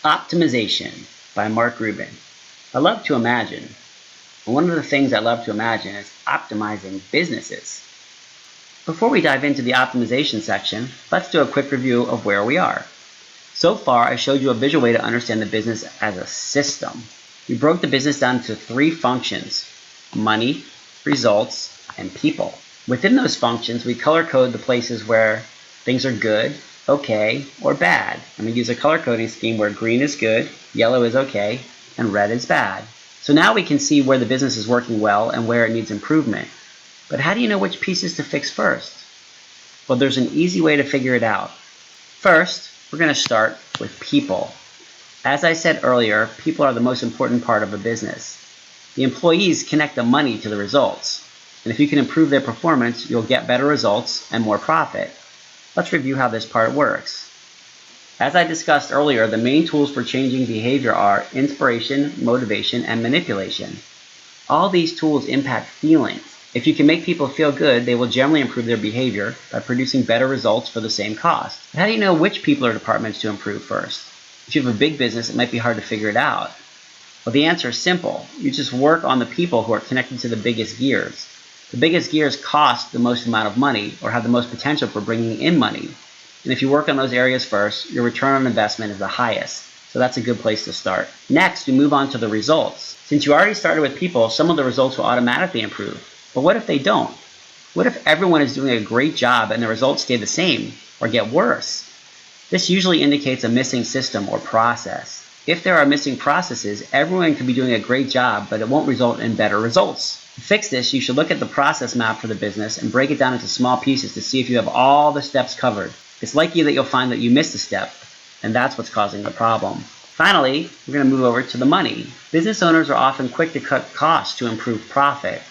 Optimization by Mark Rubin. I love to imagine, and one of the things I love to imagine is optimizing businesses. Before we dive into the optimization section, let's do a quick review of where we are. So far, I showed you a visual way to understand the business as a system. We broke the business down into 3 functions: money, results, and people. Within those functions, we color code the places where things are good, okay, or bad. And we use a color coding scheme where green is good, yellow is okay, and red is bad. So now we can see where the business is working well and where it needs improvement. But how do you know which pieces to fix first? Well, there's an easy way to figure it out. First, we're going to start with people. As I said earlier, people are the most important part of a business. The employees connect the money to the results. And if you can improve their performance, you'll get better results and more profit. Let's review how this part works. As I discussed earlier, the main tools for changing behavior are inspiration, motivation, and manipulation. All these tools impact feelings. If you can make people feel good, they will generally improve their behavior by producing better results for the same cost. But how do you know which people or departments to improve first? If you have a big business, it might be hard to figure it out. Well, the answer is simple. You just work on the people who are connected to the biggest gears. The biggest gears cost the most amount of money or have the most potential for bringing in money. And if you work on those areas first, your return on investment is the highest. So that's a good place to start. Next, we move on to the results. Since you already started with people, some of the results will automatically improve. But what if they don't? What if everyone is doing a great job and the results stay the same or get worse? This usually indicates a missing system or process. If there are missing processes, everyone can be doing a great job, but it won't result in better results. To fix this, you should look at the process map for the business and break it down into small pieces to see if you have all the steps covered. It's likely that you'll find that you missed a step, and that's what's causing the problem. Finally, we're going to move over to the money. Business owners are often quick to cut costs to improve profit.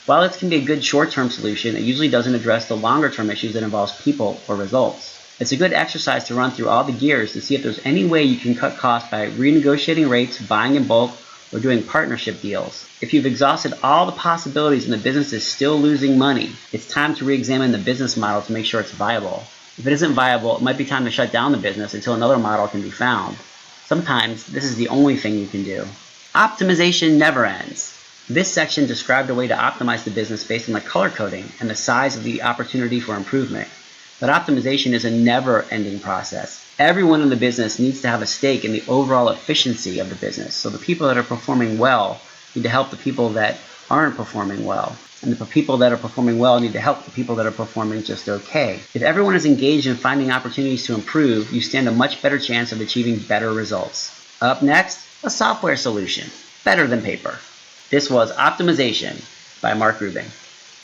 While this can be a good short-term solution, it usually doesn't address the longer-term issues that involves people or results. It's a good exercise to run through all the gears to see if there's any way you can cut costs by renegotiating rates, buying in bulk, or doing partnership deals. If you've exhausted all the possibilities and the business is still losing money, it's time to re-examine the business model to make sure it's viable. If it isn't viable, it might be time to shut down the business until another model can be found. Sometimes this is the only thing you can do. Optimization never ends. This section described a way to optimize the business based on the color coding and the size of the opportunity for improvement. But optimization is a never-ending process. Everyone in the business needs to have a stake in the overall efficiency of the business. So the people that are performing well need to help the people that aren't performing well. And the people that are performing well need to help the people that are performing just okay. If everyone is engaged in finding opportunities to improve, you stand a much better chance of achieving better results. Up next, a software solution. Better than paper. This was Optimization by Mark Rubin.